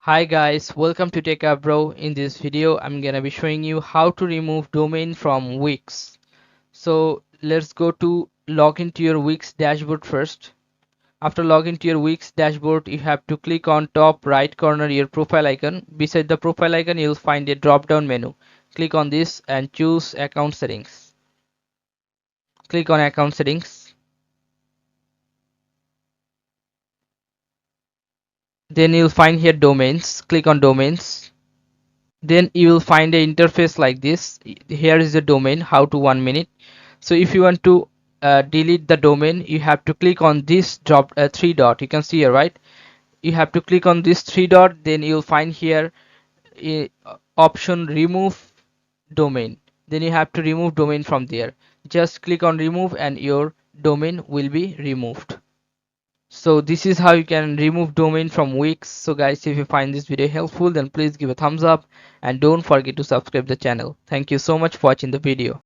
Hi guys, welcome to Techavro. In this video, I'm gonna be showing you how to remove domain from WIX. So let's go to log into your WIX dashboard first. After login to your WIX dashboard, you have to click on top right corner your profile icon. Beside the profile icon, you'll find a drop down menu. Click on this and choose account settings. Click on account settings. Then you'll find here domains. Click on domains. Then you will find a interface like this. Here is the domain, how to 1 minute. So if you want to delete the domain, you have to click on this drop three dot. You can see here, right? You have to click on this three dot. Then you'll find here a option remove domain. Then you have to remove domain from there. Just click on remove and your domain will be removed. So this is how you can remove domain from Wix. So guys, if you find this video helpful, then please give a thumbs up and don't forget to subscribe the channel. Thank you so much for watching the video.